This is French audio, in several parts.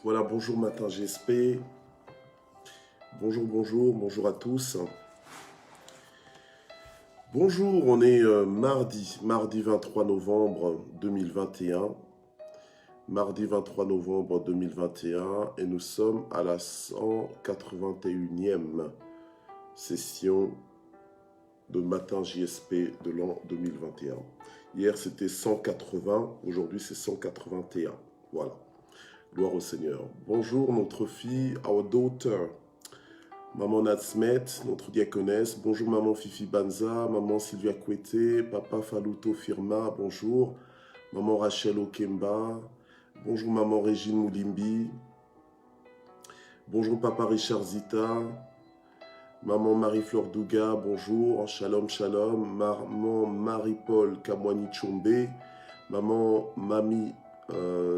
Voilà, bonjour matin GSP. Bonjour à tous. Bonjour, on est mardi 23 novembre 2021. Mardi 23 novembre 2021 et nous sommes à la 181e session de matin JSP de l'an 2021. Hier c'était 180, aujourd'hui c'est 181. Voilà. Gloire au Seigneur. Bonjour notre fille, our daughter, maman Natsmet, notre diaconesse. Bonjour maman Fifi Banza, maman Sylvia Kouete, papa Faluto Firma, bonjour. Maman Rachel Okemba, bonjour maman Régine Moulimbi. Bonjour papa Richard Zita, maman Marie-Flore Douga, bonjour. Shalom, shalom. Maman Marie-Paul Kamwani Chombe, maman Mami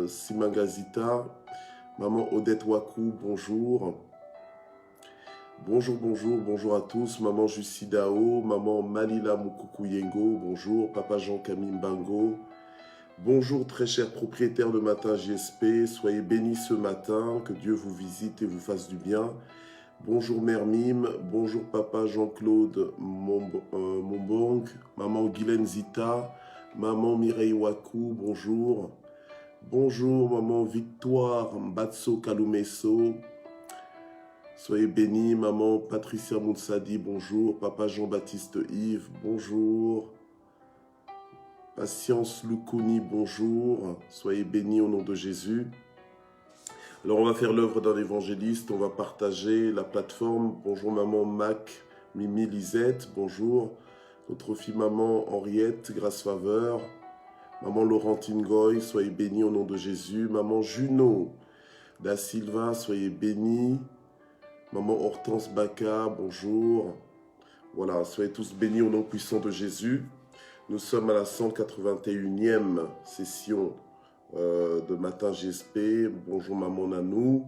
Simangazita, maman Odette Wakou, bonjour. Bonjour à tous. Maman Jussi Dao, maman Malila Mukukuyengo, bonjour. Papa Jean-Camille Mbango, bonjour très chers propriétaires de Matin JSP. Soyez bénis ce matin, que Dieu vous visite et vous fasse du bien. Bonjour Mère Mime, bonjour Papa Jean-Claude Mombong, maman Guylaine Zita, maman Mireille Wakou, bonjour. Bonjour maman Victoire Mbatso Kalumeso, soyez bénis. Maman Patricia Mounsadi, bonjour. Papa Jean-Baptiste Yves, bonjour. Patience Lukouni, bonjour. Soyez bénis au nom de Jésus. Alors on va faire l'œuvre d'un évangéliste, on va partager la plateforme. Bonjour maman Mac, Mimi Lisette, bonjour. Notre fille maman Henriette, grâce faveur. Maman Laurentine Goy, soyez bénis au nom de Jésus. Maman Juno Da Silva, soyez bénis. Maman Hortense Baka, bonjour. Voilà, soyez tous bénis au nom puissant de Jésus. Nous sommes à la 181e session de Matin GSP. Bonjour maman Nanou.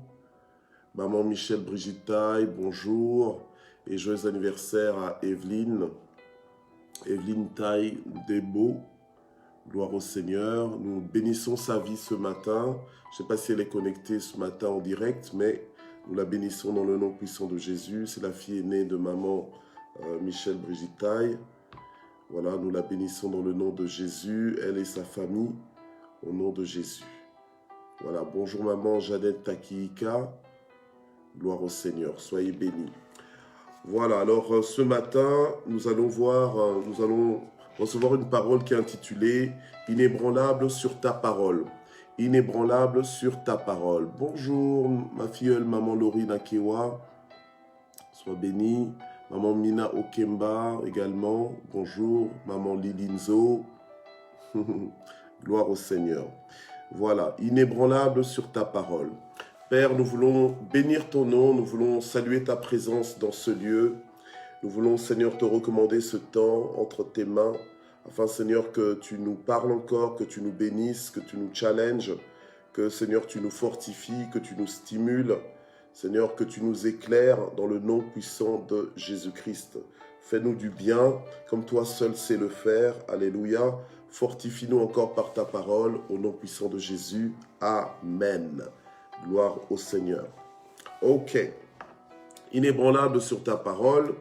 Maman Michel Brigitte Taille, bonjour. Et joyeux anniversaire à Evelyne. Evelyne Taille Debo. Gloire au Seigneur. Nous bénissons sa vie ce matin. Je ne sais pas si elle est connectée ce matin en direct, mais nous la bénissons dans le nom puissant de Jésus. C'est la fille aînée de maman Michel Brigitte Taille. Voilà, nous la bénissons dans le nom de Jésus, elle et sa famille, au nom de Jésus. Voilà, bonjour maman Jeannette Takiika. Gloire au Seigneur, soyez bénis. Voilà, alors ce matin, nous allons recevoir une parole qui est intitulée « Inébranlable sur ta parole ». Inébranlable sur ta parole. Bonjour ma filleule, maman Laurie Nakewa. Sois bénie. Maman Mina Okemba également. Bonjour. Maman Lilinzo. Gloire au Seigneur. Voilà. Inébranlable sur ta parole. Père, nous voulons bénir ton nom. Nous voulons saluer ta présence dans ce lieu. Nous voulons, Seigneur, te recommander ce temps entre tes mains. Afin, Seigneur, que tu nous parles encore, que tu nous bénisses, que tu nous challenges, que, Seigneur, tu nous fortifies, que tu nous stimules. Seigneur, que tu nous éclaires dans le nom puissant de Jésus-Christ. Fais-nous du bien, comme toi seul sais le faire. Alléluia. Fortifie-nous encore par ta parole, au nom puissant de Jésus. Amen. Gloire au Seigneur. Ok. Inébranlable sur ta parole.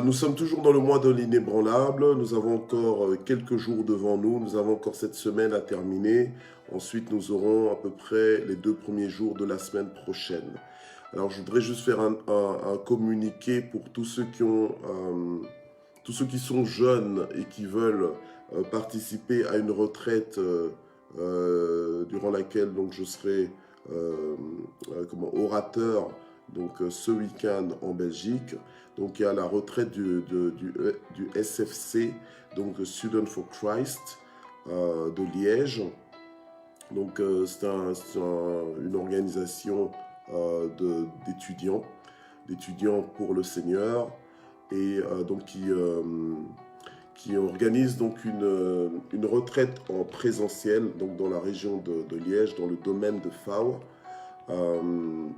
Nous sommes toujours dans le mois de l'inébranlable. Nous avons encore quelques jours devant nous. Nous avons encore cette semaine à terminer. Ensuite, nous aurons à peu près les 2 premiers jours de la semaine prochaine. Alors, je voudrais juste faire un communiqué pour tous ceux qui sont jeunes et qui veulent participer à une retraite durant laquelle donc, je serai orateur ce week-end en Belgique. Donc il y a la retraite du SFC, donc Student for Christ de Liège. Donc c'est une organisation d'étudiants pour le Seigneur, et donc qui organise donc une retraite en présentiel donc dans la région de Liège, dans le domaine de Fao.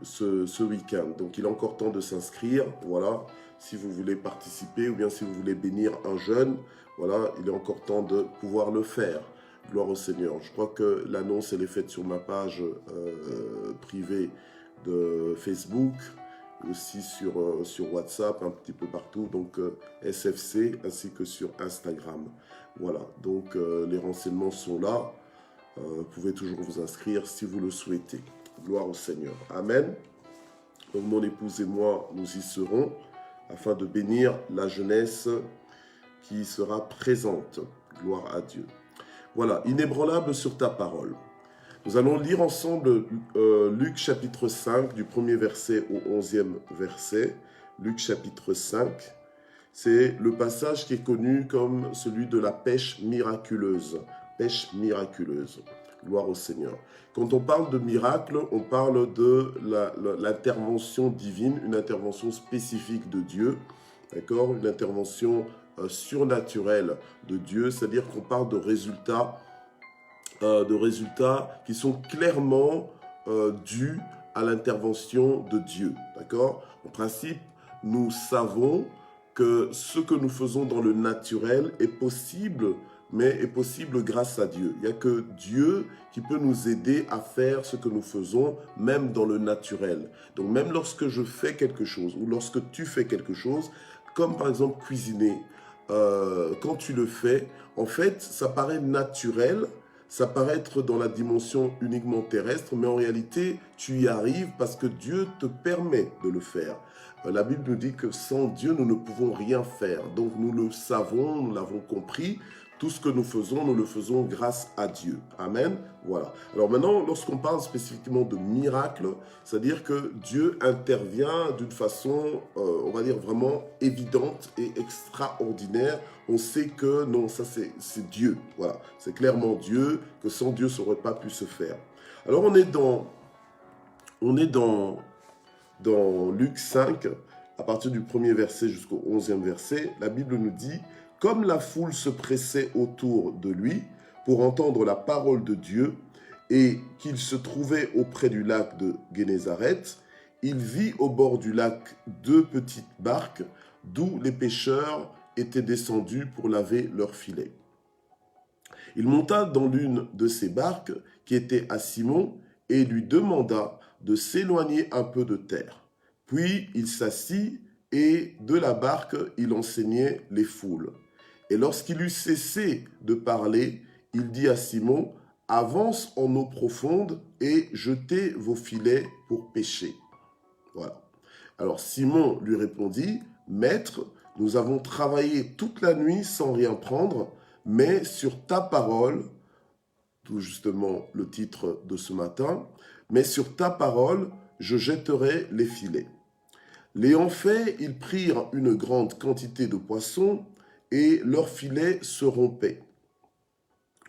Ce week-end. Donc il est encore temps de s'inscrire, voilà, si vous voulez participer ou bien si vous voulez bénir un jeune, voilà, il est encore temps de pouvoir le faire. Gloire au Seigneur. Je crois que l'annonce, elle est faite sur ma page privée de Facebook, aussi sur WhatsApp, un petit peu partout, donc SFC, ainsi que sur Instagram. Voilà, donc les renseignements sont là. Vous pouvez toujours vous inscrire si vous le souhaitez. Gloire au Seigneur. Amen. Donc mon épouse et moi, nous y serons, afin de bénir la jeunesse qui sera présente. Gloire à Dieu. Voilà, inébranlable sur ta parole. Nous allons lire ensemble Luc chapitre 5, du 1er verset au 11e verset. Luc chapitre 5, c'est le passage qui est connu comme celui de la pêche miraculeuse. Pêche miraculeuse. Gloire au Seigneur. Quand on parle de miracle, on parle de l'intervention divine, une intervention spécifique de Dieu, d'accord, une intervention surnaturelle de Dieu, c'est-à-dire qu'on parle de résultats qui sont clairement dus à l'intervention de Dieu, d'accord. En principe, nous savons que ce que nous faisons dans le naturel est possible, mais est possible grâce à Dieu. Il n'y a que Dieu qui peut nous aider à faire ce que nous faisons, même dans le naturel. Donc même lorsque je fais quelque chose, ou lorsque tu fais quelque chose, comme par exemple cuisiner, quand tu le fais, en fait, ça paraît naturel, ça paraît être dans la dimension uniquement terrestre, mais en réalité, tu y arrives parce que Dieu te permet de le faire. La Bible nous dit que sans Dieu, nous ne pouvons rien faire. Donc nous le savons, nous l'avons compris. Tout ce que nous le faisons grâce à Dieu. Amen. Voilà. Alors maintenant, lorsqu'on parle spécifiquement de miracle, c'est-à-dire que Dieu intervient d'une façon, on va dire, vraiment évidente et extraordinaire. On sait que non, ça c'est Dieu. Voilà. C'est clairement Dieu, que sans Dieu, ça n'aurait pas pu se faire. Alors on est dans Luc 5, à partir du 1er verset jusqu'au 11e verset. La Bible nous dit: comme la foule se pressait autour de lui pour entendre la parole de Dieu et qu'il se trouvait auprès du lac de Génézareth, il vit au bord du lac 2 petites barques d'où les pêcheurs étaient descendus pour laver leurs filets. Il monta dans l'une de ces barques qui était à Simon et lui demanda de s'éloigner un peu de terre. Puis il s'assit et de la barque il enseignait les foules. Et lorsqu'il eut cessé de parler, il dit à Simon: avance en eau profonde et jetez vos filets pour pêcher. Voilà. Alors Simon lui répondit: Maître, nous avons travaillé toute la nuit sans rien prendre, mais sur ta parole, tout justement le titre de ce matin, mais sur ta parole, je jetterai les filets. L'ayant fait, ils prirent une grande quantité de poissons, et leurs filets se rompaient.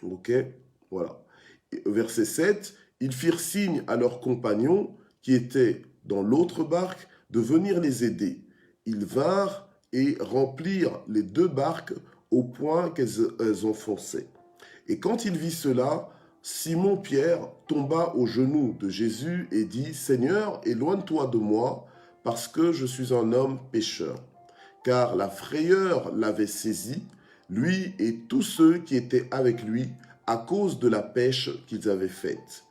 Ok, voilà. Verset 7, ils firent signe à leurs compagnons qui étaient dans l'autre barque de venir les aider. Ils vinrent et remplirent les 2 barques au point qu'elles enfonçaient. Et quand il vit cela, Simon-Pierre tomba aux genoux de Jésus et dit: Seigneur, éloigne-toi de moi, parce que je suis un homme pécheur. Car la frayeur l'avait saisi, lui et tous ceux qui étaient avec lui, à cause de la pêche qu'ils avaient faite.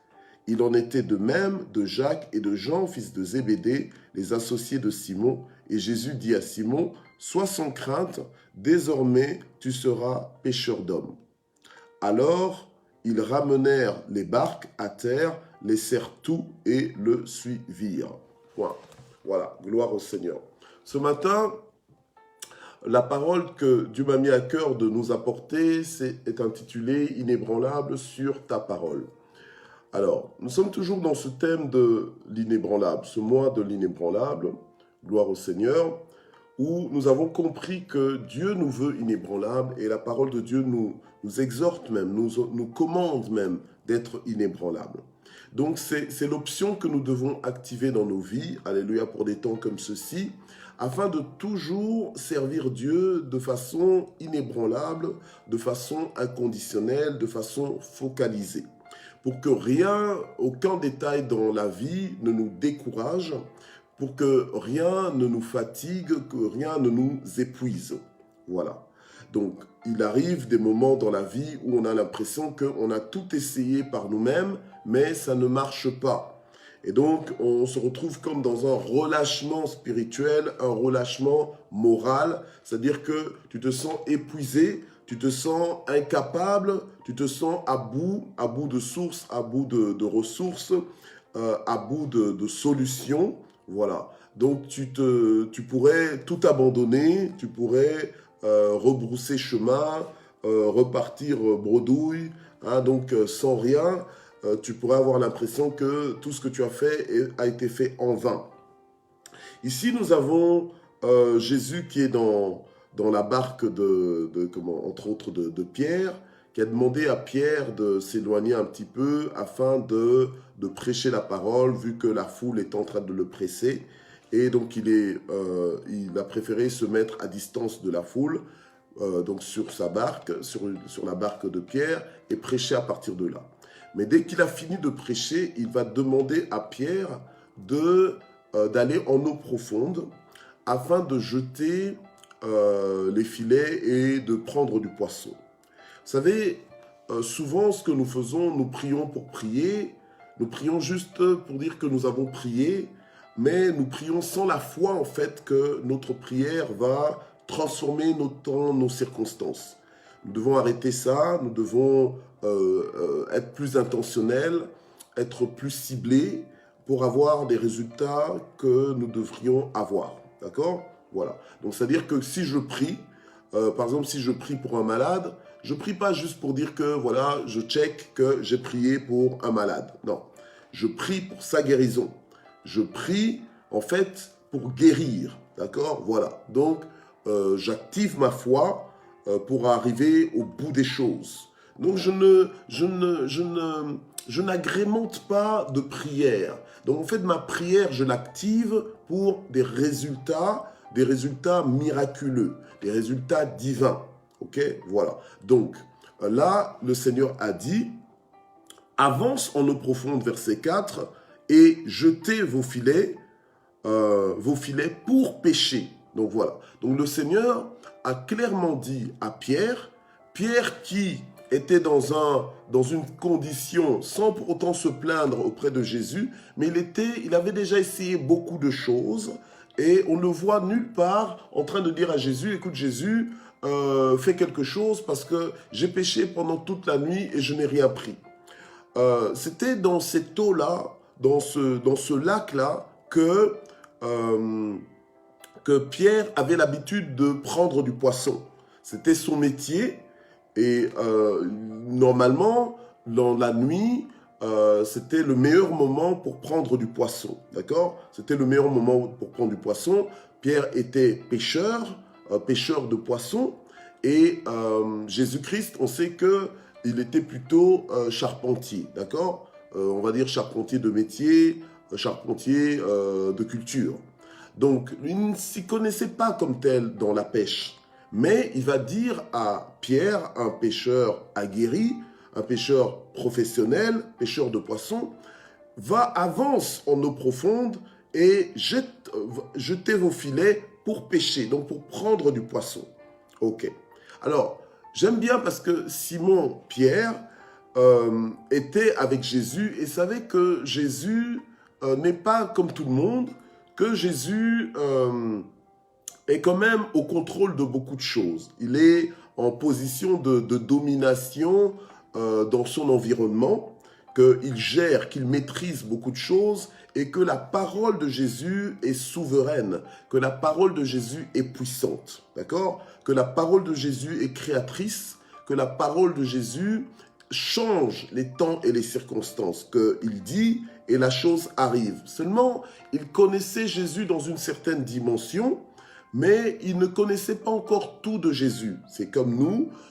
Il en était de même de Jacques et de Jean, fils de Zébédée, les associés de Simon. Et Jésus dit à Simon: Sois sans crainte, désormais tu seras pêcheur d'hommes. Alors ils ramenèrent les barques à terre, laissèrent tout et le suivirent. Point. Voilà, gloire au Seigneur. Ce matin, la parole que Dieu m'a mis à cœur de nous apporter est intitulée « Inébranlable sur ta parole ». Alors, nous sommes toujours dans ce thème de l'inébranlable, ce mois de l'inébranlable, gloire au Seigneur, où nous avons compris que Dieu nous veut inébranlable et la parole de Dieu nous exhorte même, nous commande même d'être inébranlable. Donc c'est l'option que nous devons activer dans nos vies, alléluia, pour des temps comme ceci, afin de toujours servir Dieu de façon inébranlable, de façon inconditionnelle, de façon focalisée. Pour que rien, aucun détail dans la vie ne nous décourage, pour que rien ne nous fatigue, que rien ne nous épuise. Voilà. Donc, il arrive des moments dans la vie où on a l'impression qu'on a tout essayé par nous-mêmes, mais ça ne marche pas. Et donc, on se retrouve comme dans un relâchement spirituel, un relâchement moral, c'est-à-dire que tu te sens épuisé, tu te sens incapable, tu te sens à bout de sources, à bout de ressources, à bout de solutions. Voilà. Donc, tu pourrais tout abandonner, tu pourrais rebrousser chemin, repartir bredouille, hein, donc sans rien. Tu pourrais avoir l'impression que tout ce que tu as fait a été fait en vain. Ici, nous avons Jésus qui est dans la barque entre autres de Pierre, qui a demandé à Pierre de s'éloigner un petit peu afin de prêcher la parole, vu que la foule est en train de le presser. Et donc, il a préféré se mettre à distance de la foule, donc sur sa barque, sur la barque de Pierre, et prêcher à partir de là. Mais dès qu'il a fini de prêcher, il va demander à Pierre d'aller en eau profonde afin de jeter les filets et de prendre du poisson. Vous savez, souvent ce que nous faisons, nous prions pour prier, nous prions juste pour dire que nous avons prié, mais nous prions sans la foi en fait que notre prière va transformer nos temps, nos circonstances. Nous devons arrêter ça, nous devons être plus intentionnels, être plus ciblés pour avoir des résultats que nous devrions avoir. D'accord? Voilà. Donc, c'est-à-dire que si je prie, par exemple, si je prie pour un malade, je ne prie pas juste pour dire que, voilà, je check que j'ai prié pour un malade. Non. Je prie pour sa guérison. Je prie, en fait, pour guérir. D'accord? Voilà. Donc, j'active ma foi pour arriver au bout des choses. Donc, je n'agrémente pas de prière. Donc, en fait, ma prière, je l'active pour des résultats miraculeux, des résultats divins. Ok? Voilà. Donc, là, le Seigneur a dit, avance en eau profonde, verset 4, et jetez vos filets pour pêcher. Donc, voilà. Donc, le Seigneur a clairement dit à Pierre qui était dans une condition sans pour autant se plaindre auprès de Jésus, mais il avait déjà essayé beaucoup de choses et on ne le voit nulle part en train de dire à Jésus, écoute Jésus, fais quelque chose parce que j'ai péché pendant toute la nuit et je n'ai rien pris. C'était dans cette eau-là, dans ce lac-là, que Pierre avait l'habitude de prendre du poisson. C'était son métier. Et normalement, dans la nuit, c'était le meilleur moment pour prendre du poisson. D'accord? C'était le meilleur moment pour prendre du poisson. Pierre était pêcheur de poissons. Et Jésus-Christ, on sait qu'il était plutôt charpentier. D'accord? On va dire charpentier de métier, charpentier de culture. Donc, il ne s'y connaissait pas comme tel dans la pêche. Mais il va dire à Pierre, un pêcheur aguerri, un pêcheur professionnel, pêcheur de poissons, avance en eau profonde et jetez vos filets pour pêcher, donc pour prendre du poisson. Ok. Alors, j'aime bien parce que Simon-Pierre était avec Jésus et savait que Jésus n'est pas comme tout le monde, que Jésus est quand même au contrôle de beaucoup de choses. Il est en position de domination dans son environnement, qu'il gère, qu'il maîtrise beaucoup de choses et que la parole de Jésus est souveraine, que la parole de Jésus est puissante, d'accord? Que la parole de Jésus est créatrice, que la parole de Jésus change les temps et les circonstances, qu'il dit et la chose arrive. Seulement, il connaissait Jésus dans une certaine dimension, mais il ne connaissait pas encore tout de Jésus. C'est comme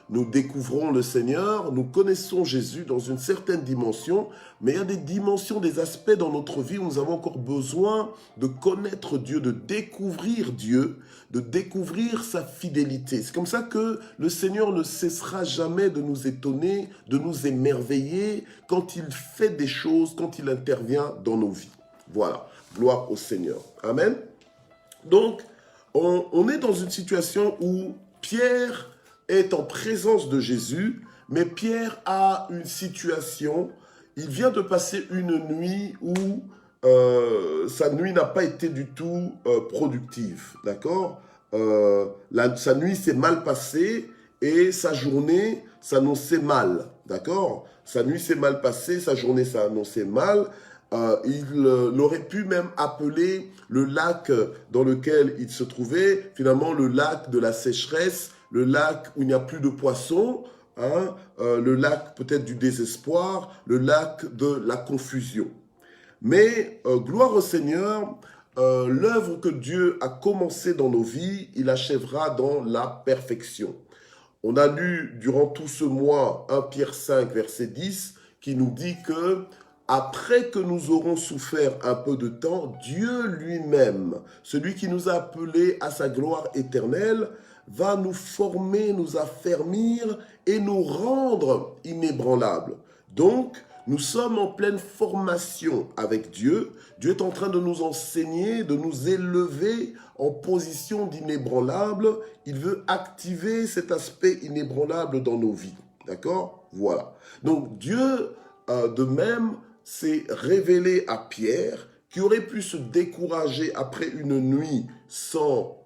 nous découvrons le Seigneur, nous connaissons Jésus dans une certaine dimension, mais il y a des dimensions, des aspects dans notre vie où nous avons encore besoin de connaître Dieu, de découvrir Dieu, de découvrir sa fidélité. C'est comme ça que le Seigneur ne cessera jamais de nous étonner, de nous émerveiller quand il fait des choses, quand il intervient dans nos vies. Voilà, gloire au Seigneur. Amen. Donc, on est dans une situation où Pierre est en présence de Jésus, mais Pierre a une situation. Il vient de passer une nuit où sa nuit n'a pas été du tout productive, d'accord. Sa nuit s'est mal passée et sa journée s'annonçait mal, d'accord. Sa nuit s'est mal passée, sa journée s'annonçait mal. Il aurait pu même appeler le lac dans lequel il se trouvait, finalement le lac de la sécheresse, le lac où il n'y a plus de poissons, hein, le lac peut-être du désespoir, le lac de la confusion. Mais gloire au Seigneur, l'œuvre que Dieu a commencée dans nos vies, il achèvera dans la perfection. On a lu durant tout ce mois 1 Pierre 5, verset 10, qui nous dit que après que nous aurons souffert un peu de temps, Dieu lui-même, celui qui nous a appelés à sa gloire éternelle, va nous former, nous affermir et nous rendre inébranlables. Donc, nous sommes en pleine formation avec Dieu. Dieu est en train de nous enseigner, de nous élever en position d'inébranlable. Il veut activer cet aspect inébranlable dans nos vies. D'accord? Voilà. Donc, Dieu, de même, s'est révélé à Pierre, qui aurait pu se décourager après une nuit sans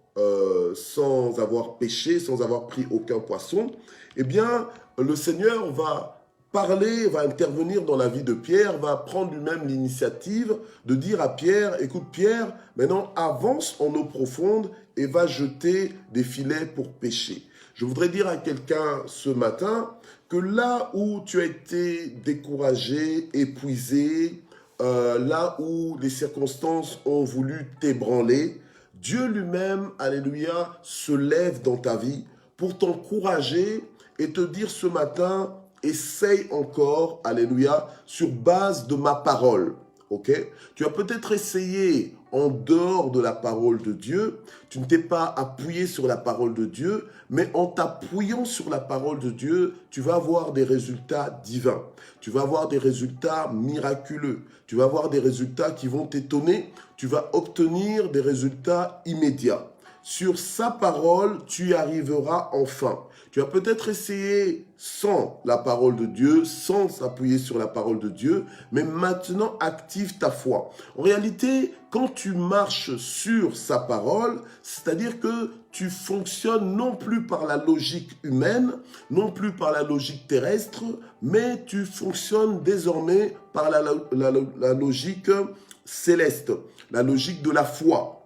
avoir péché, sans avoir pris aucun poisson. Eh bien, le Seigneur va parler, va intervenir dans la vie de Pierre, va prendre lui-même l'initiative de dire à Pierre, écoute Pierre, maintenant avance en eau profonde et va jeter des filets pour pêcher. Je voudrais dire à quelqu'un ce matin que là où tu as été découragé, épuisé, là où les circonstances ont voulu t'ébranler, Dieu lui-même, alléluia, se lève dans ta vie pour t'encourager et te dire ce matin, essaye encore, alléluia, sur base de ma parole. Ok? Tu as peut-être essayé en dehors de la parole de Dieu, tu ne t'es pas appuyé sur la parole de Dieu, mais en t'appuyant sur la parole de Dieu, tu vas avoir des résultats divins, tu vas avoir des résultats miraculeux, tu vas avoir des résultats qui vont t'étonner, tu vas obtenir des résultats immédiats. Sur sa parole, tu y arriveras enfin. Tu as peut-être essayé sans la parole de Dieu, sans s'appuyer sur la parole de Dieu, mais maintenant active ta foi. En réalité, quand tu marches sur sa parole, c'est-à-dire que tu fonctionnes non plus par la logique humaine, non plus par la logique terrestre, mais tu fonctionnes désormais par la logique céleste, la logique de la foi.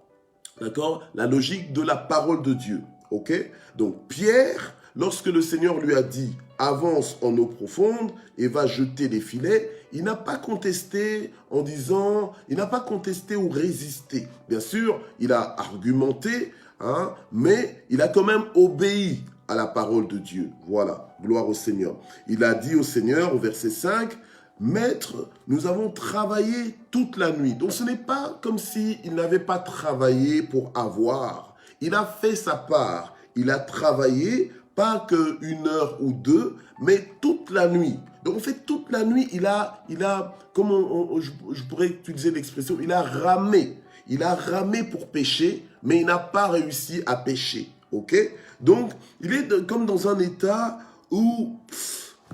D'accord? La logique de la parole de Dieu. Ok? Donc, Pierre, lorsque le Seigneur lui a dit « avance en eau profonde et va jeter des filets », il n'a pas contesté en disant, il n'a pas contesté ou résisté. Bien sûr, il a argumenté, hein, mais il a quand même obéi à la parole de Dieu. Voilà, gloire au Seigneur. Il a dit au Seigneur, au verset 5, « Maître, nous avons travaillé toute la nuit. » Donc ce n'est pas comme s'il n'avait pas travaillé pour avoir. Il a fait sa part. Il a travaillé, pas qu'une heure ou deux, mais toute la nuit. Donc en fait, toute la nuit, il a comme je pourrais utiliser l'expression, il a ramé. Il a ramé pour pêcher, mais il n'a pas réussi à pêcher. Ok? Donc, il est comme dans un état où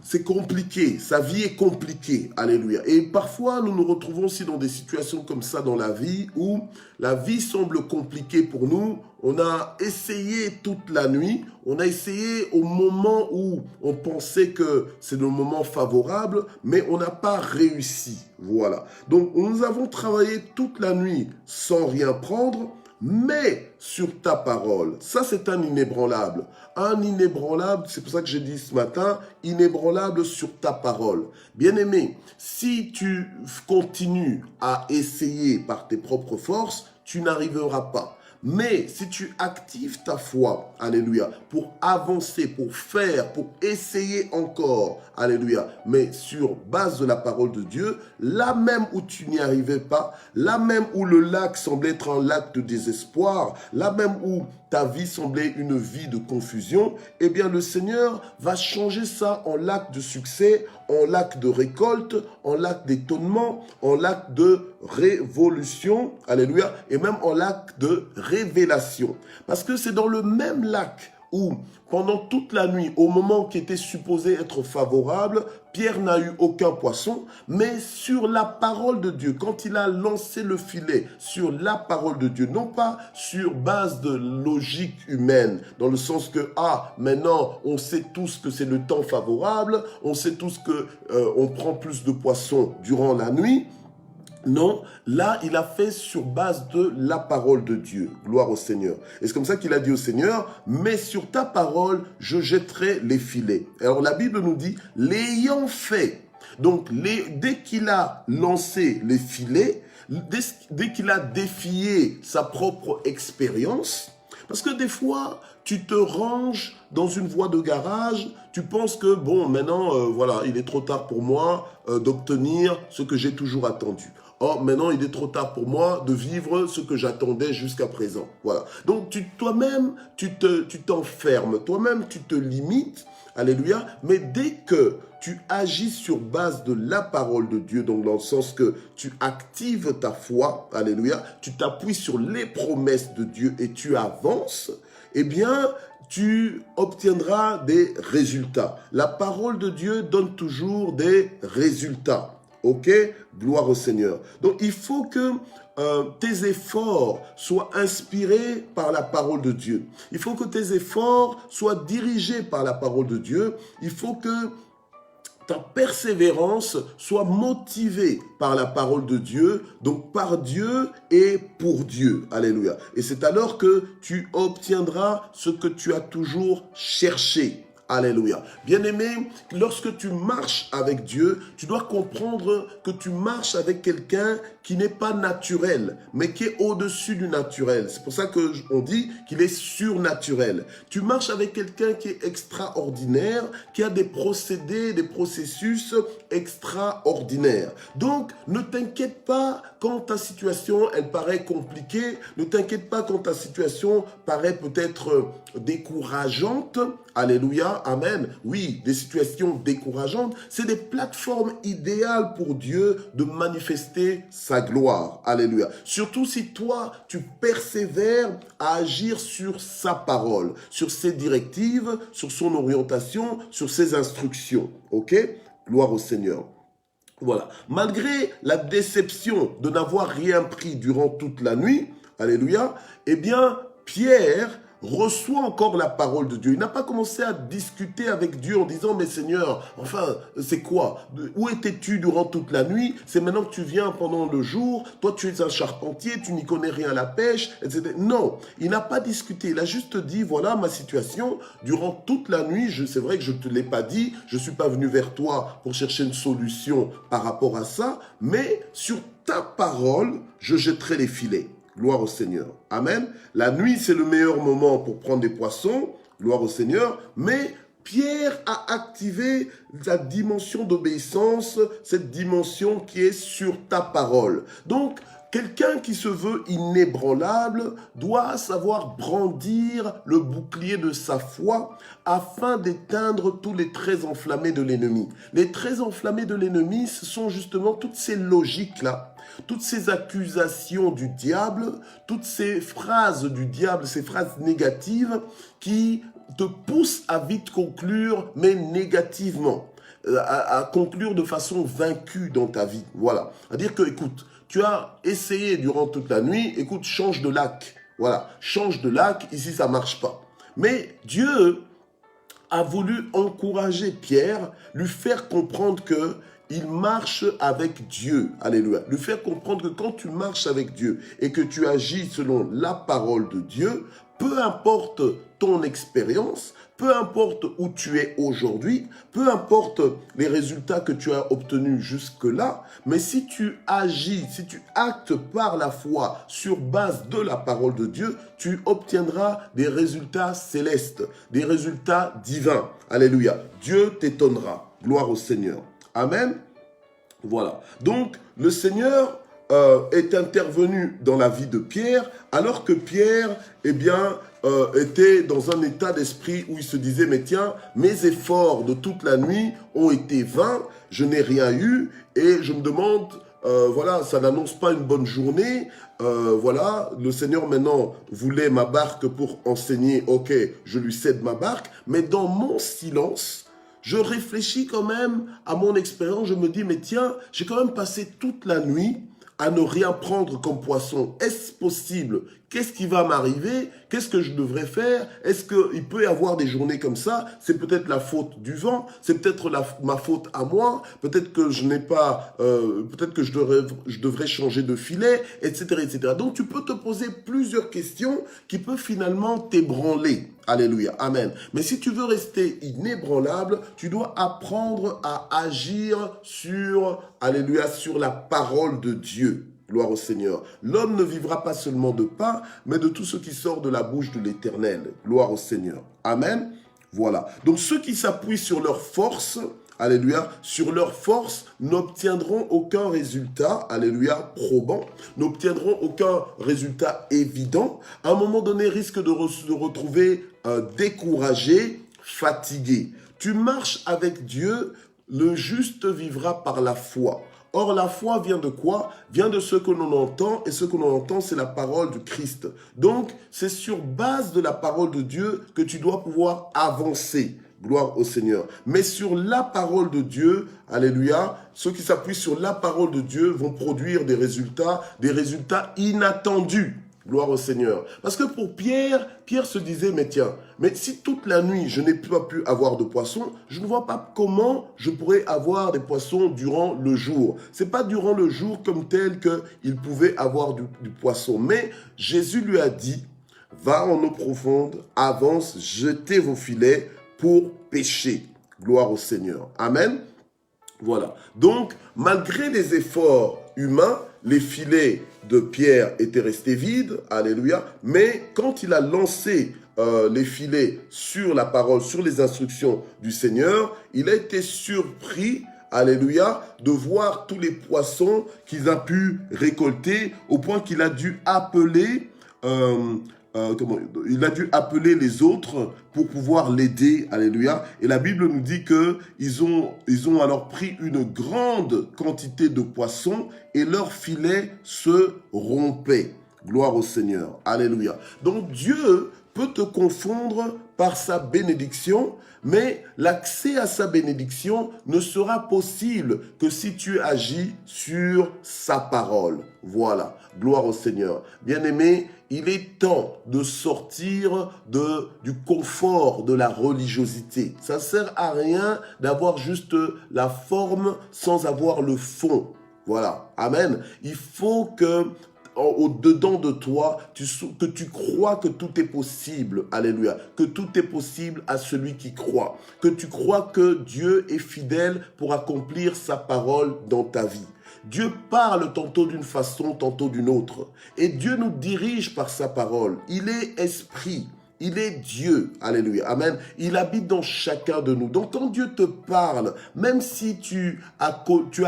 c'est compliqué, sa vie est compliquée, alléluia. Et parfois, nous nous retrouvons aussi dans des situations comme ça dans la vie, où la vie semble compliquée pour nous. On a essayé toute la nuit, on a essayé au moment où on pensait que c'est le moment favorable, mais on n'a pas réussi, voilà. Donc, nous avons travaillé toute la nuit sans rien prendre, mais sur ta parole. Ça, c'est un inébranlable. Un inébranlable, c'est pour ça que j'ai dit ce matin, inébranlable sur ta parole. Bien-aimé, si tu continues à essayer par tes propres forces, tu n'arriveras pas. Mais si tu actives ta foi, alléluia, pour avancer, pour faire, pour essayer encore, alléluia, mais sur base de la parole de Dieu, là même où tu n'y arrivais pas, là même où le lac semblait être un lac de désespoir, là même où ta vie semblait une vie de confusion, eh bien le Seigneur va changer ça en lac de succès, en lac de récolte, en lac d'étonnement, en lac de révolution, alléluia, et même en lac de révélation. Parce que c'est dans le même lac où, pendant toute la nuit, au moment qui était supposé être favorable, Pierre n'a eu aucun poisson, mais sur la parole de Dieu, quand il a lancé le filet sur la parole de Dieu, non pas sur base de logique humaine, dans le sens que, maintenant, on sait tous que c'est le temps favorable, on sait tous que on prend plus de poissons durant la nuit. Non, là, il a fait sur base de la parole de Dieu. Gloire au Seigneur. Et c'est comme ça qu'il a dit au Seigneur, mais sur ta parole, je jetterai les filets. Alors la Bible nous dit, l'ayant fait. Donc, dès qu'il a lancé les filets, dès qu'il a défié sa propre expérience, parce que des fois, tu te ranges dans une voie de garage, tu penses que, bon, maintenant, voilà, il est trop tard pour moi d'obtenir ce que j'ai toujours attendu. Or, maintenant, il est trop tard pour moi de vivre ce que j'attendais jusqu'à présent. Voilà. Donc, toi-même, tu t'enfermes, toi-même, tu te limites. Alléluia. Mais dès que tu agis sur base de la parole de Dieu, donc dans le sens que tu actives ta foi, alléluia, tu t'appuies sur les promesses de Dieu et tu avances, eh bien, tu obtiendras des résultats. La parole de Dieu donne toujours des résultats. Ok? Gloire au Seigneur. Donc, il faut que tes efforts soient inspirés par la parole de Dieu. Il faut que tes efforts soient dirigés par la parole de Dieu. Il faut que ta persévérance soit motivée par la parole de Dieu, donc par Dieu et pour Dieu. Alléluia. Et c'est alors que tu obtiendras ce que tu as toujours cherché. Alléluia. Bien-aimé, lorsque tu marches avec Dieu, tu dois comprendre que tu marches avec quelqu'un qui n'est pas naturel, mais qui est au-dessus du naturel. C'est pour ça qu'on dit qu'il est surnaturel. Tu marches avec quelqu'un qui est extraordinaire, qui a des procédés, des processus extraordinaires. Donc, ne t'inquiète pas quand ta situation, elle paraît compliquée. Ne t'inquiète pas quand ta situation paraît peut-être décourageante. Alléluia, amen. Oui, des situations décourageantes, c'est des plateformes idéales pour Dieu de manifester sa gloire. Alléluia. Surtout si toi, tu persévères à agir sur sa parole, sur ses directives, sur son orientation, sur ses instructions. Ok? Gloire au Seigneur. Voilà. Malgré la déception de n'avoir rien pris durant toute la nuit, alléluia, eh bien, Pierre reçoit encore la parole de Dieu. Il n'a pas commencé à discuter avec Dieu en disant, mais Seigneur, enfin, c'est quoi? Où étais-tu durant toute la nuit? C'est maintenant que tu viens pendant le jour. Toi, tu es un charpentier, tu n'y connais rien à la pêche, etc. Non, il n'a pas discuté. Il a juste dit, voilà ma situation. Durant toute la nuit, c'est vrai que je ne te l'ai pas dit. Je ne suis pas venu vers toi pour chercher une solution par rapport à ça. Mais sur ta parole, je jetterai les filets. Gloire au Seigneur. Amen. La nuit, c'est le meilleur moment pour prendre des poissons. Gloire au Seigneur. Mais Pierre a activé la dimension d'obéissance, cette dimension qui est sur ta parole. Donc, quelqu'un qui se veut inébranlable doit savoir brandir le bouclier de sa foi afin d'éteindre tous les traits enflammés de l'ennemi. Les traits enflammés de l'ennemi, ce sont justement toutes ces logiques-là, toutes ces accusations du diable, toutes ces phrases du diable, ces phrases négatives qui te poussent à vite conclure, mais négativement, à conclure de façon vaincue dans ta vie. Voilà. C'est-à-dire que, écoute, tu as essayé durant toute la nuit, écoute, change de lac. Voilà, change de lac, ici ça ne marche pas. Mais Dieu a voulu encourager Pierre, lui faire comprendre que il marche avec Dieu. Alléluia. Lui faire comprendre que quand tu marches avec Dieu et que tu agis selon la parole de Dieu, peu importe ton expérience, peu importe où tu es aujourd'hui, peu importe les résultats que tu as obtenus jusque-là, mais si tu agis, si tu actes par la foi sur base de la parole de Dieu, tu obtiendras des résultats célestes, des résultats divins. Alléluia. Dieu t'étonnera. Gloire au Seigneur. Amen. Voilà. Donc, le Seigneur est intervenu dans la vie de Pierre, alors que Pierre, eh bien, était dans un état d'esprit où il se disait, mais tiens, mes efforts de toute la nuit ont été vains, je n'ai rien eu, et je me demande voilà, ça n'annonce pas une bonne journée. Voilà, le Seigneur maintenant voulait ma barque pour enseigner. Ok, je lui cède ma barque. Mais dans mon silence, je réfléchis quand même à mon expérience. Je me dis, mais tiens, j'ai quand même passé toute la nuit à ne rien prendre comme poisson. Est-ce possible? Qu'est-ce qui va m'arriver? Qu'est-ce que je devrais faire? Est-ce qu'il peut y avoir des journées comme ça? C'est peut-être la faute du vent, c'est peut-être ma faute à moi, peut-être que je n'ai pas, peut-être que je devrais changer de filet, etc., etc. Donc tu peux te poser plusieurs questions qui peuvent finalement t'ébranler. Alléluia, amen. Mais si tu veux rester inébranlable, tu dois apprendre à agir sur, alléluia, sur la parole de Dieu. Gloire au Seigneur. L'homme ne vivra pas seulement de pain, mais de tout ce qui sort de la bouche de l'Éternel. Gloire au Seigneur. Amen. Voilà. Donc ceux qui s'appuient sur leur force, alléluia, sur leur force, n'obtiendront aucun résultat, alléluia, probant, n'obtiendront aucun résultat évident. À un moment donné, risquent de retrouver découragés, fatigués. Tu marches avec Dieu, le juste vivra par la foi. Or, la foi vient de quoi? Vient de ce que l'on entend, et ce que l'on entend, c'est la parole du Christ. Donc, c'est sur base de la parole de Dieu que tu dois pouvoir avancer. Gloire au Seigneur. Mais sur la parole de Dieu, alléluia, ceux qui s'appuient sur la parole de Dieu vont produire des résultats inattendus. Gloire au Seigneur. Parce que pour Pierre se disait, mais tiens, mais si toute la nuit je n'ai pas pu avoir de poissons, je ne vois pas comment je pourrais avoir des poissons durant le jour. C'est pas durant le jour comme tel qu'il pouvait avoir du poisson. Mais Jésus lui a dit, va en eau profonde, avance, jetez vos filets pour pêcher. Gloire au Seigneur. Amen. Voilà. Donc, malgré les efforts humains, les filets de Pierre étaient restés vides, alléluia, mais quand il a lancé les filets sur la parole, sur les instructions du Seigneur, il a été surpris, alléluia, de voir tous les poissons qu'il a pu récolter, au point qu'il a dû appeler... il a dû appeler les autres pour pouvoir l'aider, alléluia. Et la Bible nous dit que ils ont alors pris une grande quantité de poissons et leurs filets se rompaient. Gloire au Seigneur, alléluia. Donc Dieu peut te confondre par sa bénédiction, mais l'accès à sa bénédiction ne sera possible que si tu agis sur sa parole. Voilà, gloire au Seigneur. Bien-aimé, il est temps de sortir du confort de la religiosité. Ça ne sert à rien d'avoir juste la forme sans avoir le fond. Voilà, amen. Il faut que au-dedans de toi, que tu crois que tout est possible, alléluia, que tout est possible à celui qui croit, que tu crois que Dieu est fidèle pour accomplir sa parole dans ta vie. Dieu parle tantôt d'une façon, tantôt d'une autre, et Dieu nous dirige par sa parole. Il est esprit. Il est Dieu, alléluia, amen. Il habite dans chacun de nous. Donc quand Dieu te parle, même si tu as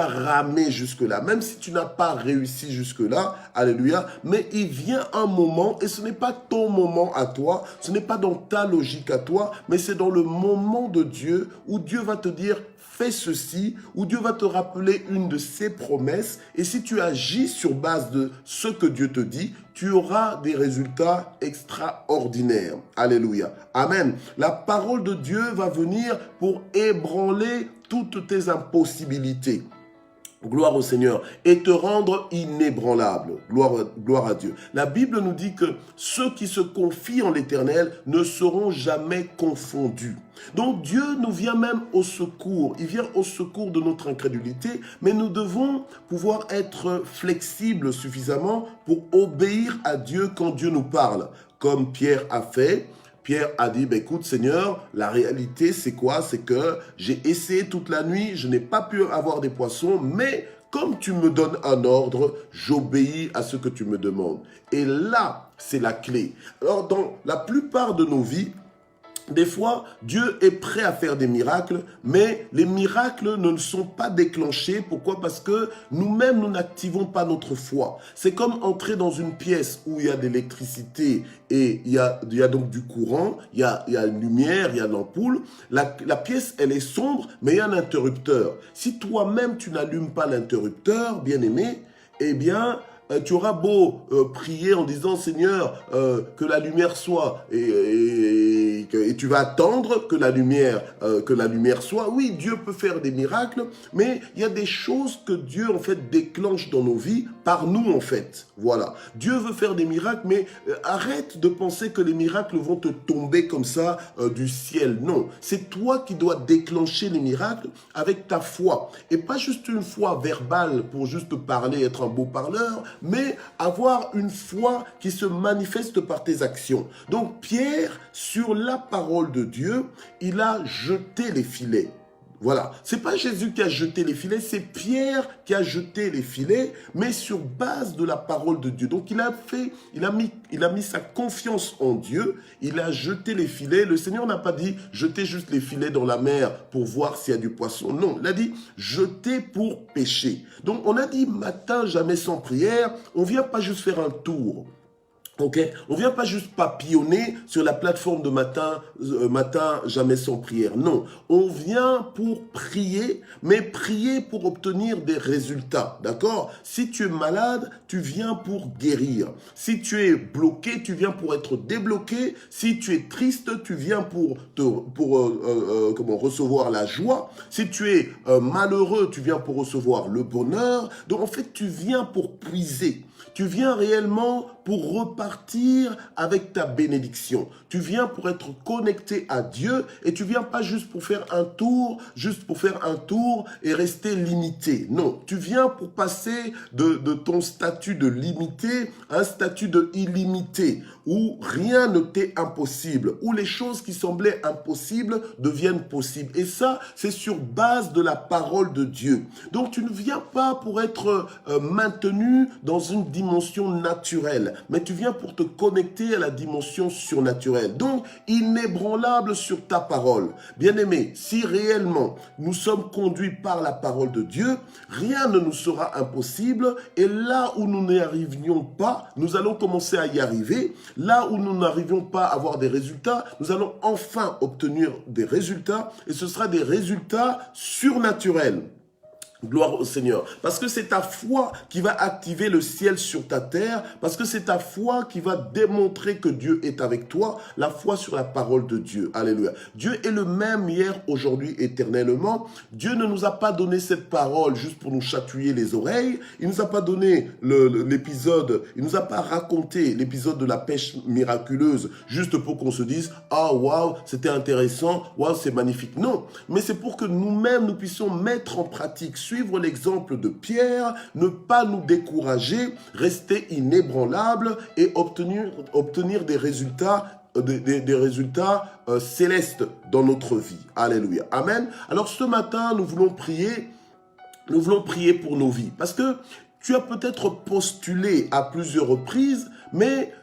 ramé jusque-là, même si tu n'as pas réussi jusque-là, alléluia, mais il vient un moment, et ce n'est pas ton moment à toi, ce n'est pas dans ta logique à toi, mais c'est dans le moment de Dieu où Dieu va te dire, fais ceci, où Dieu va te rappeler une de ses promesses, et si tu agis sur base de ce que Dieu te dit, tu auras des résultats extraordinaires. Alléluia. Amen. La parole de Dieu va venir pour ébranler toutes tes impossibilités. Gloire au Seigneur. Et te rendre inébranlable. Gloire à Dieu. La Bible nous dit que ceux qui se confient en l'Éternel ne seront jamais confondus. Donc Dieu nous vient même au secours. Il vient au secours de notre incrédulité, mais nous devons pouvoir être flexibles suffisamment pour obéir à Dieu quand Dieu nous parle, comme Pierre a fait. Pierre a dit, écoute Seigneur, la réalité c'est quoi? C'est que j'ai essayé toute la nuit, je n'ai pas pu avoir des poissons, mais comme tu me donnes un ordre, j'obéis à ce que tu me demandes. Et là, c'est la clé. Alors dans la plupart de nos vies, Des fois, Dieu est prêt à faire des miracles, mais les miracles ne sont pas déclenchés. Pourquoi? Parce que nous-mêmes, nous n'activons pas notre foi. C'est comme entrer dans une pièce où il y a de l'électricité et il y a donc du courant, il y a une lumière, il y a l'ampoule. La pièce, elle est sombre, mais il y a un interrupteur. Si toi-même, tu n'allumes pas l'interrupteur, bien aimé, eh bien, tu auras beau prier en disant Seigneur que la lumière soit et tu vas attendre que la lumière soit. Oui, Dieu peut faire des miracles, mais il y a des choses que Dieu en fait déclenche dans nos vies par nous en fait. Voilà, Dieu veut faire des miracles, mais arrête de penser que les miracles vont te tomber comme ça du ciel. Non, c'est toi qui dois déclencher les miracles avec ta foi et pas juste une foi verbale pour juste parler, être un beau parleur, mais avoir une foi qui se manifeste par tes actions. Donc Pierre, sur la parole de Dieu, il a jeté les filets. Voilà, c'est pas Jésus qui a jeté les filets, c'est Pierre qui a jeté les filets, mais sur base de la parole de Dieu. Donc il a mis sa confiance en Dieu, il a jeté les filets. Le Seigneur n'a pas dit jetez juste les filets dans la mer pour voir s'il y a du poisson. Non, il a dit jetez pour pêcher. Donc on a dit matin jamais sans prière, on vient pas juste faire un tour. Ok, on vient pas juste papillonner sur la plateforme de matin jamais sans prière. Non, on vient pour prier, mais prier pour obtenir des résultats. D'accord? Si tu es malade, tu viens pour guérir. Si tu es bloqué, tu viens pour être débloqué. Si tu es triste, tu viens pour recevoir la joie. Si tu es malheureux, tu viens pour recevoir le bonheur. Donc en fait, tu viens pour puiser. Tu viens réellement pour repartir avec ta bénédiction. Tu viens pour être connecté à Dieu et tu viens pas juste pour faire un tour, et rester limité. Non, tu viens pour passer de ton statut de limité à un statut de illimité, où rien ne t'est impossible, où les choses qui semblaient impossibles deviennent possibles. Et ça, c'est sur base de la parole de Dieu. Donc tu ne viens pas pour être maintenu dans une dimension naturelle, mais tu viens pour te connecter à la dimension surnaturelle. Donc, inébranlable sur ta parole. Bien-aimé, si réellement nous sommes conduits par la parole de Dieu, rien ne nous sera impossible, et là où nous n'y arrivions pas, nous allons commencer à y arriver. Là où nous n'arrivions pas à avoir des résultats, nous allons enfin obtenir des résultats, et ce sera des résultats surnaturels. Gloire au Seigneur. Parce que c'est ta foi qui va activer le ciel sur ta terre. Parce que c'est ta foi qui va démontrer que Dieu est avec toi. La foi sur la parole de Dieu. Alléluia. Dieu est le même hier, aujourd'hui, éternellement. Dieu ne nous a pas donné cette parole juste pour nous chatouiller les oreilles. Il ne nous a pas donné l'épisode. Il ne nous a pas raconté l'épisode de la pêche miraculeuse juste pour qu'on se dise « Ah, waouh, c'était intéressant. Waouh, c'est magnifique. » Non, mais c'est pour que nous-mêmes, nous puissions mettre en pratique, suivre l'exemple de Pierre, ne pas nous décourager, rester inébranlable et obtenir des résultats célestes dans notre vie. Alléluia. Amen. Alors ce matin, nous voulons prier pour nos vies. Parce que tu as peut-être postulé à plusieurs reprises, mais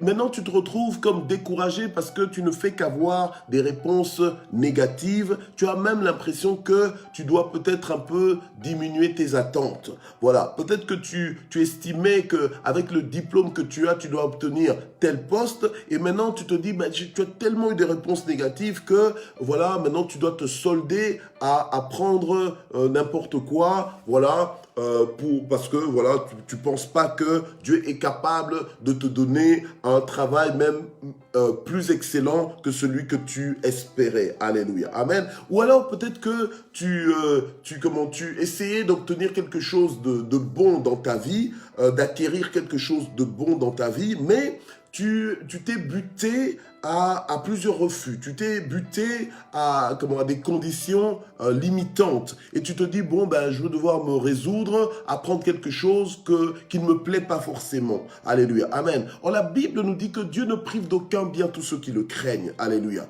maintenant, tu te retrouves comme découragé parce que tu ne fais qu'avoir des réponses négatives. Tu as même l'impression que tu dois peut-être un peu diminuer tes attentes. Voilà, peut-être que tu estimais qu'avec le diplôme que tu as, tu dois obtenir tel poste. Et maintenant, tu te dis, tu as tellement eu des réponses négatives que, voilà, maintenant, tu dois te solder à prendre n'importe quoi. Voilà. Parce que voilà, tu penses pas que Dieu est capable de te donner un travail même plus excellent que celui que tu espérais. Alléluia. Amen. Ou alors peut-être que tu essayais d'obtenir quelque chose de bon dans ta vie, d'acquérir quelque chose de bon dans ta vie, mais tu t'es buté à plusieurs refus. Tu t'es buté à des conditions limitantes. Et tu te dis, je vais devoir me résoudre à prendre quelque chose qui ne me plaît pas forcément. Alléluia. Amen. Or, la Bible nous dit que Dieu ne prive d'aucun bien tous ceux qui le craignent. Alléluia.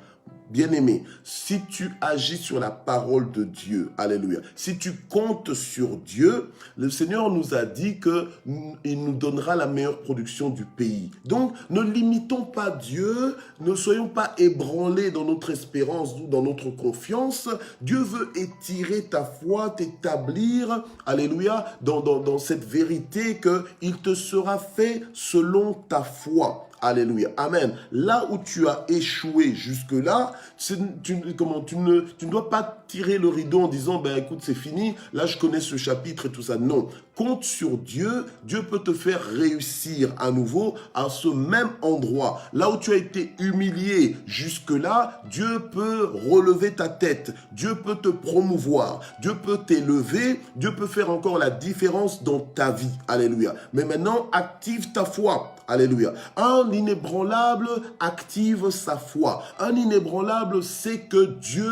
bien-aimé, si tu agis sur la parole de Dieu, alléluia, si tu comptes sur Dieu, le Seigneur nous a dit qu'il nous donnera la meilleure production du pays. Donc, ne limitons pas Dieu, ne soyons pas ébranlés dans notre espérance ou dans notre confiance. Dieu veut étirer ta foi, t'établir, alléluia, dans cette vérité qu'il te sera fait selon ta foi. Alléluia. Amen. Là où tu as échoué jusque-là, tu ne dois pas tirer le rideau en disant, ben écoute, c'est fini, là je connais ce chapitre et tout ça. Non. Compte sur Dieu. Dieu peut te faire réussir à nouveau à ce même endroit. Là où tu as été humilié jusque-là, Dieu peut relever ta tête. Dieu peut te promouvoir. Dieu peut t'élever. Dieu peut faire encore la différence dans ta vie. Alléluia. Mais maintenant, active ta foi. Alléluia. Un inébranlable active sa foi. Un inébranlable sait que Dieu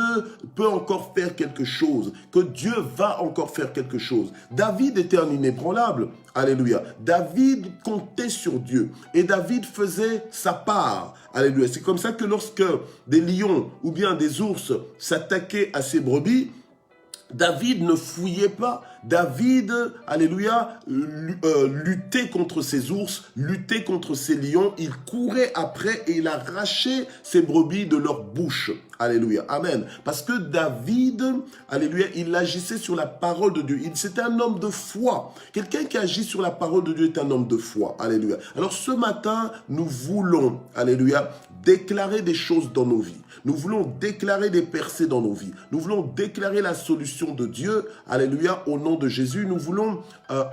peut encore faire quelque chose, que Dieu va encore faire quelque chose. David était un inébranlable. Alléluia. David comptait sur Dieu et David faisait sa part. Alléluia. C'est comme ça que lorsque des lions ou bien des ours s'attaquaient à ses brebis, David ne fouillait pas. David, alléluia, luttait contre ces ours, luttait contre ces lions. Il courait après et il arrachait ces brebis de leur bouche. Alléluia, amen. Parce que David, alléluia, il agissait sur la parole de Dieu. C'était un homme de foi. Quelqu'un qui agit sur la parole de Dieu est un homme de foi. Alléluia. Alors ce matin, nous voulons, alléluia, déclarer des choses dans nos vies. Nous voulons déclarer des percées dans nos vies. Nous voulons déclarer la solution de Dieu. Alléluia, au nom de Jésus. Nous voulons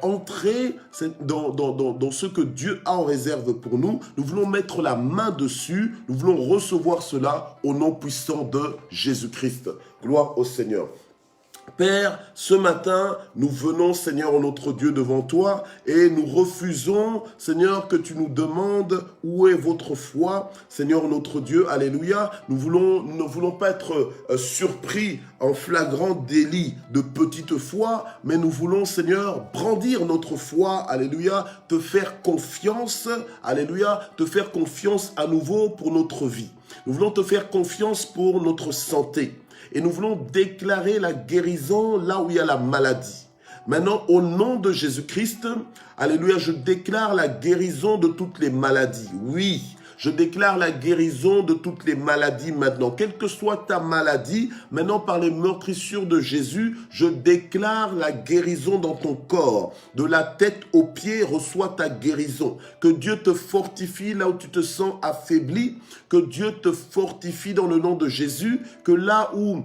entrer dans ce que Dieu a en réserve pour nous. Nous voulons mettre la main dessus. Nous voulons recevoir cela au nom puissant de Jésus-Christ. Gloire au Seigneur. Père, ce matin, nous venons, Seigneur, notre Dieu, devant toi et nous refusons, Seigneur, que tu nous demandes où est votre foi, Seigneur, notre Dieu, alléluia. Nous ne voulons pas être surpris en flagrant délit de petite foi, mais nous voulons, Seigneur, brandir notre foi, alléluia, te faire confiance, alléluia, te faire confiance à nouveau pour notre vie. Nous voulons te faire confiance pour notre santé. Et nous voulons déclarer la guérison là où il y a la maladie. Maintenant, au nom de Jésus-Christ, alléluia, je déclare la guérison de toutes les maladies. Oui, je déclare la guérison de toutes les maladies maintenant. Quelle que soit ta maladie, maintenant par les meurtrissures de Jésus, je déclare la guérison dans ton corps. De la tête aux pieds, reçois ta guérison. Que Dieu te fortifie là où tu te sens affaibli. Que Dieu te fortifie dans le nom de Jésus. Que là où...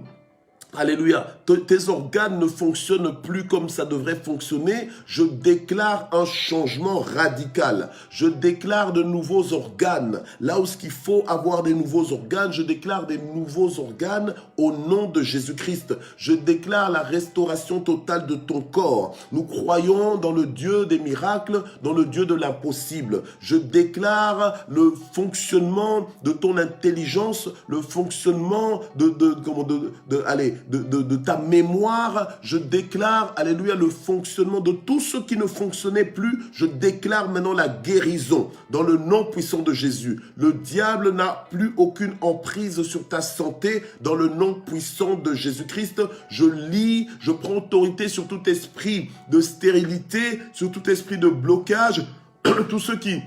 Alléluia, tes organes ne fonctionnent plus comme ça devrait fonctionner. Je déclare un changement radical. Je déclare de nouveaux organes. Là où il faut avoir des nouveaux organes, je déclare des nouveaux organes au nom de Jésus-Christ. Je déclare la restauration totale de ton corps. Nous croyons dans le Dieu des miracles, dans le Dieu de l'impossible. Je déclare le fonctionnement de ton intelligence, le fonctionnement de ta mémoire. Je déclare, alléluia, le fonctionnement de tout ce qui ne fonctionnait plus. Je déclare maintenant la guérison dans le nom puissant de Jésus. Le diable n'a plus aucune emprise sur ta santé dans le nom puissant de Jésus-Christ. Je prends autorité sur tout esprit de stérilité, sur tout esprit de blocage, tous ceux qui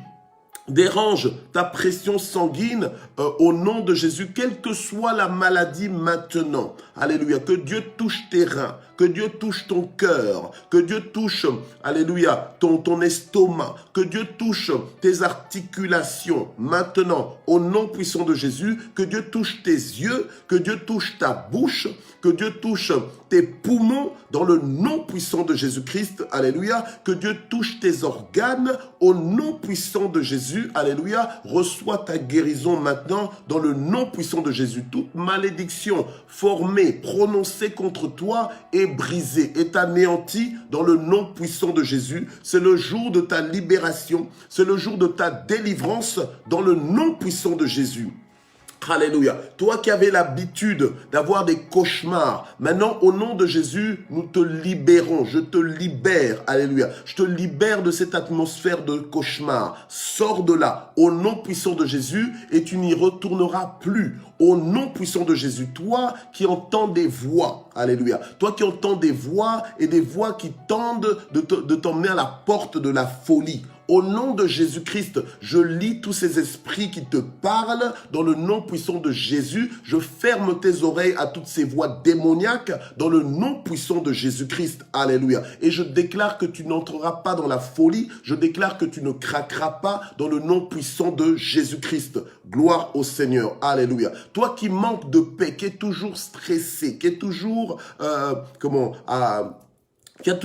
dérange ta pression sanguine au nom de Jésus, quelle que soit la maladie maintenant. Alléluia. Que Dieu touche tes reins, que Dieu touche ton cœur, que Dieu touche, alléluia, ton estomac, que Dieu touche tes articulations maintenant au nom puissant de Jésus, que Dieu touche tes yeux, que Dieu touche ta bouche, que Dieu touche tes poumons dans le nom puissant de Jésus-Christ. Alléluia. Que Dieu touche tes organes au nom puissant de Jésus. Alléluia. Reçois ta guérison maintenant dans le nom puissant de Jésus. Toute malédiction formée, prononcée contre toi est brisée, est anéantie dans le nom puissant de Jésus. C'est le jour de ta libération. C'est le jour de ta délivrance dans le nom puissant de Jésus. Alléluia. Toi qui avais l'habitude d'avoir des cauchemars, maintenant au nom de Jésus, nous te libérons. Je te libère. Alléluia. Je te libère de cette atmosphère de cauchemar. Sors de là au nom puissant de Jésus et tu n'y retourneras plus. Au nom puissant de Jésus. Toi qui entends des voix. Alléluia. Toi qui entends des voix et des voix qui tendent de t'emmener à la porte de la folie. Au nom de Jésus-Christ, je lis tous ces esprits qui te parlent dans le nom puissant de Jésus. Je ferme tes oreilles à toutes ces voix démoniaques dans le nom puissant de Jésus-Christ. Alléluia. Et je déclare que tu n'entreras pas dans la folie. Je déclare que tu ne craqueras pas dans le nom puissant de Jésus-Christ. Gloire au Seigneur. Alléluia. Toi qui manques de paix, qui est toujours stressé, qui est toujours, qui est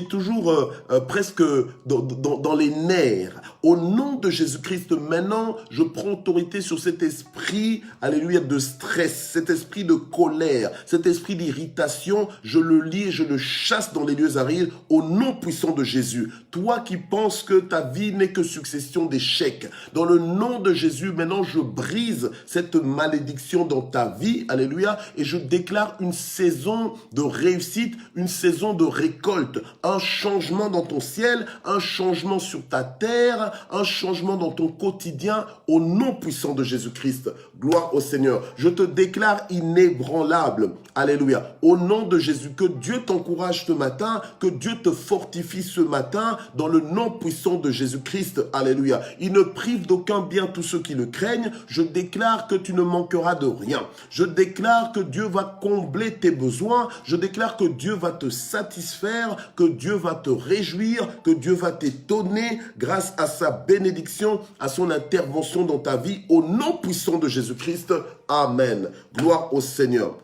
toujours presque dans les nerfs. Au nom de Jésus-Christ, maintenant, je prends autorité sur cet esprit, alléluia, de stress, cet esprit de colère, cet esprit d'irritation. Je le lis et je le chasse dans les lieux arides au nom puissant de Jésus. Toi qui penses que ta vie n'est que succession d'échecs, dans le nom de Jésus, maintenant, je brise cette malédiction dans ta vie, alléluia, et je déclare une saison de réussite, une saison de récolte, un changement dans ton ciel, un changement sur ta terre, un changement dans ton quotidien au nom puissant de Jésus-Christ. Gloire au Seigneur. Je te déclare inébranlable. Alléluia. Au nom de Jésus, que Dieu t'encourage ce matin, que Dieu te fortifie ce matin dans le nom puissant de Jésus-Christ. Alléluia. Il ne prive d'aucun bien tous ceux qui le craignent. Je déclare que tu ne manqueras de rien. Je déclare que Dieu va combler tes besoins. Je déclare que Dieu va te satisfaire, que Dieu va te réjouir, que Dieu va t'étonner grâce à sa bénédiction, à son intervention dans ta vie, au nom puissant de Jésus-Christ. Amen. Gloire au Seigneur.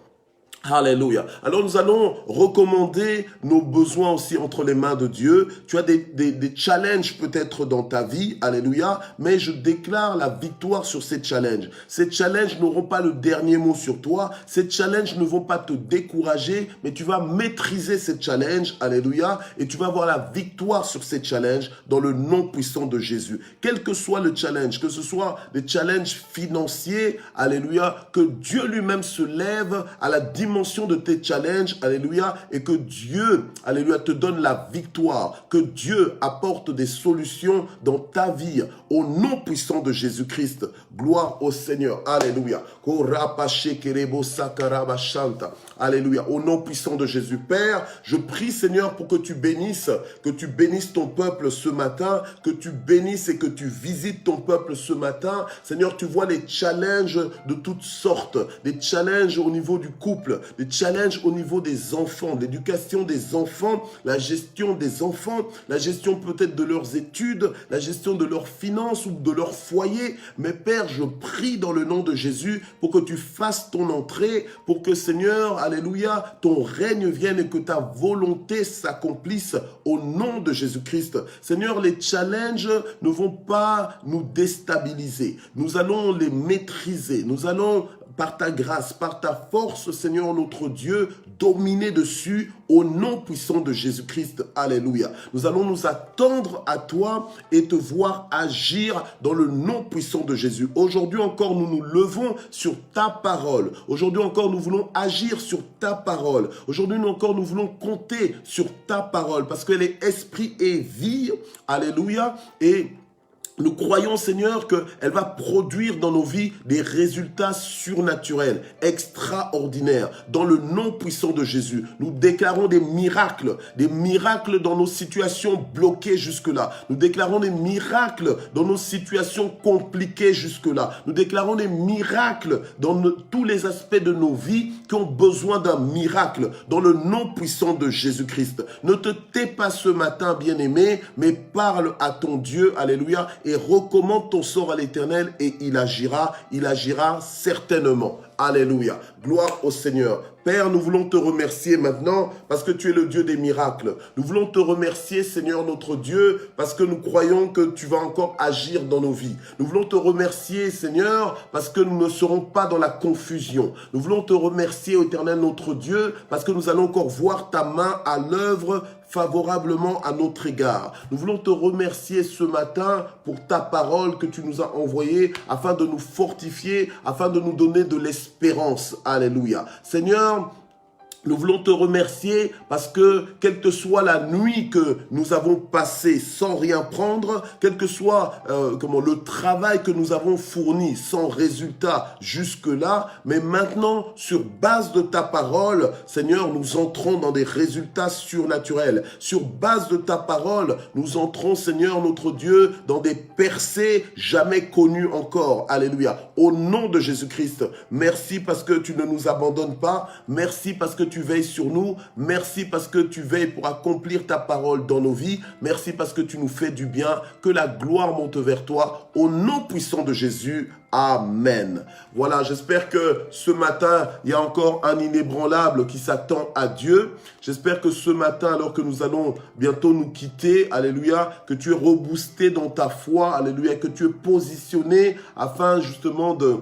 Alléluia. Alors nous allons recommander nos besoins aussi entre les mains de Dieu. Tu as des challenges peut-être dans ta vie, alléluia, mais je déclare la victoire sur ces challenges. Ces challenges n'auront pas le dernier mot sur toi. Ces challenges ne vont pas te décourager, mais tu vas maîtriser ces challenges, alléluia, et tu vas avoir la victoire sur ces challenges dans le nom puissant de Jésus. Quel que soit le challenge, que ce soit des challenges financiers, alléluia, que Dieu lui-même se lève à la dimension de tes challenges, alléluia, et que Dieu, alléluia, te donne la victoire, que Dieu apporte des solutions dans ta vie, au nom puissant de Jésus-Christ. Gloire au Seigneur, alléluia. Alléluia, au nom puissant de Jésus. Père, je prie, Seigneur, pour que tu bénisses ton peuple ce matin, que tu bénisses et que tu visites ton peuple ce matin. Seigneur, tu vois les challenges de toutes sortes, des challenges au niveau du couple, des challenges au niveau des enfants, l'éducation des enfants, la gestion des enfants, la gestion peut-être de leurs études, la gestion de leurs finances ou de leur foyer. Mais Père, je prie dans le nom de Jésus pour que tu fasses ton entrée, pour que Seigneur, alléluia, ton règne vienne et que ta volonté s'accomplisse au nom de Jésus-Christ. Seigneur, les challenges ne vont pas nous déstabiliser. Nous allons les maîtriser. Nous allons, par ta grâce, par ta force, Seigneur notre Dieu, dominer dessus au nom puissant de Jésus-Christ. Alléluia. Nous allons nous attendre à toi et te voir agir dans le nom puissant de Jésus. Aujourd'hui encore, nous nous levons sur ta parole. Aujourd'hui encore, nous voulons agir sur ta parole. Aujourd'hui encore, nous voulons compter sur ta parole parce qu'elle est esprit et vie. Alléluia. Et nous croyons, Seigneur, qu'elle va produire dans nos vies des résultats surnaturels, extraordinaires, dans le nom puissant de Jésus. Nous déclarons des miracles dans nos situations bloquées jusque-là. Nous déclarons des miracles dans nos situations compliquées jusque-là. Nous déclarons des miracles dans tous les aspects de nos vies qui ont besoin d'un miracle, dans le nom puissant de Jésus-Christ. Ne te tais pas ce matin, bien-aimé, mais parle à ton Dieu, alléluia, et recommande ton sort à l'Éternel et il agira certainement. Alléluia. Gloire au Seigneur. Père, nous voulons te remercier maintenant parce que tu es le Dieu des miracles. Nous voulons te remercier, Seigneur notre Dieu, parce que nous croyons que tu vas encore agir dans nos vies. Nous voulons te remercier, Seigneur, parce que nous ne serons pas dans la confusion. Nous voulons te remercier, Éternel notre Dieu, parce que nous allons encore voir ta main à l'œuvre favorablement à notre égard. Nous voulons te remercier ce matin pour ta parole que tu nous as envoyée afin de nous fortifier, afin de nous donner de l'espérance. Alléluia. Seigneur, nous voulons te remercier parce que, quelle que soit la nuit que nous avons passée sans rien prendre, quel que soit le travail que nous avons fourni sans résultat jusque-là, mais maintenant, sur base de ta parole, Seigneur, nous entrons dans des résultats surnaturels. Sur base de ta parole, nous entrons, Seigneur, notre Dieu, dans des percées jamais connues encore. Alléluia. Au nom de Jésus-Christ, merci parce que tu ne nous abandonnes pas. Merci parce que tu veilles sur nous. Merci parce que tu veilles pour accomplir ta parole dans nos vies. Merci parce que tu nous fais du bien. Que la gloire monte vers toi. Au nom puissant de Jésus. Amen. Voilà, j'espère que ce matin, il y a encore un inébranlable qui s'attend à Dieu. J'espère que ce matin, alors que nous allons bientôt nous quitter, alléluia, que tu es reboosté dans ta foi, alléluia, que tu es positionné afin justement de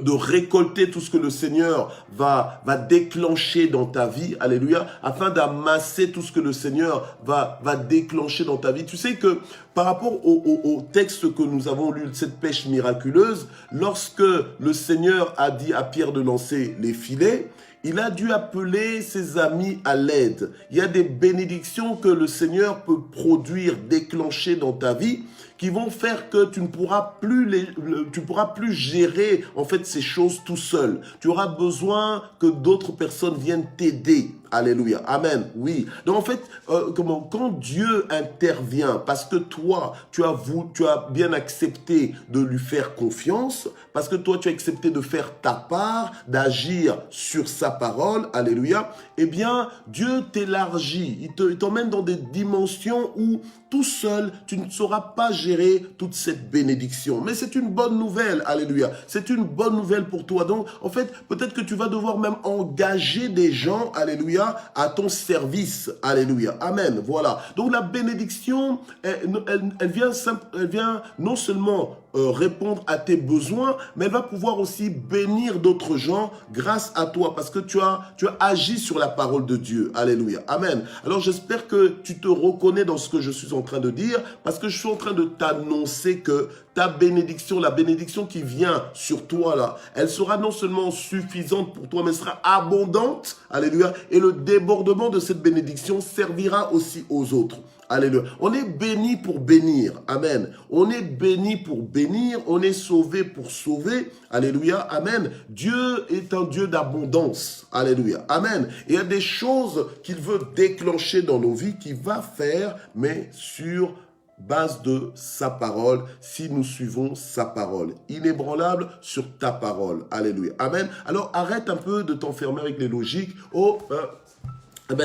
récolter tout ce que le Seigneur va déclencher dans ta vie, alléluia, afin d'amasser tout ce que le Seigneur va déclencher dans ta vie. Tu sais que par rapport au texte que nous avons lu, cette pêche miraculeuse, lorsque le Seigneur a dit à Pierre de lancer les filets, il a dû appeler ses amis à l'aide. Il y a des bénédictions que le Seigneur peut produire, déclencher dans ta vie, qui vont faire que tu ne pourras plus gérer en fait ces choses tout seul. Tu auras besoin que d'autres personnes viennent t'aider. Alléluia. Amen. Oui. Donc en fait, quand Dieu intervient, parce que toi, tu as bien accepté de lui faire confiance, parce que toi, tu as accepté de faire ta part, d'agir sur sa parole, alléluia, eh bien, Dieu t'élargit. Il t'emmène dans des dimensions où tout seul, tu ne sauras pas gérer toute cette bénédiction. Mais c'est une bonne nouvelle, alléluia. C'est une bonne nouvelle pour toi. Donc, en fait, peut-être que tu vas devoir même engager des gens, alléluia, à ton service. Alléluia. Amen. Voilà. Donc la bénédiction, elle vient non seulement répondre à tes besoins, mais elle va pouvoir aussi bénir d'autres gens grâce à toi, parce que tu as agi sur la parole de Dieu. Alléluia. Amen. Alors j'espère que tu te reconnais dans ce que je suis en train de dire, parce que je suis en train de t'annoncer que ta bénédiction, la bénédiction qui vient sur toi là, elle sera non seulement suffisante pour toi, mais sera abondante. Alléluia. Et le débordement de cette bénédiction servira aussi aux autres. Alléluia. On est béni pour bénir. Amen. On est béni pour bénir. On est sauvé pour sauver. Alléluia. Amen. Dieu est un Dieu d'abondance. Alléluia. Amen. Et il y a des choses qu'il veut déclencher dans nos vies, qu'il va faire, mais sur base de sa parole, si nous suivons sa parole. Inébranlable sur ta parole. Alléluia. Amen. Alors arrête un peu de t'enfermer avec les logiques.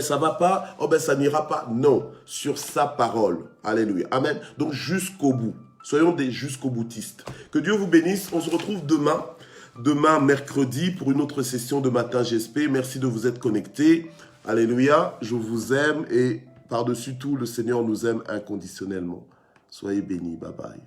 Ça va pas, ça n'ira pas. Non, sur sa parole. Alléluia. Amen. Donc jusqu'au bout. Soyons des jusqu'au boutistes. Que Dieu vous bénisse. On se retrouve demain mercredi, pour une autre session de Matin GSP. Merci de vous être connectés. Alléluia. Je vous aime et par-dessus tout, le Seigneur nous aime inconditionnellement. Soyez bénis. Bye bye.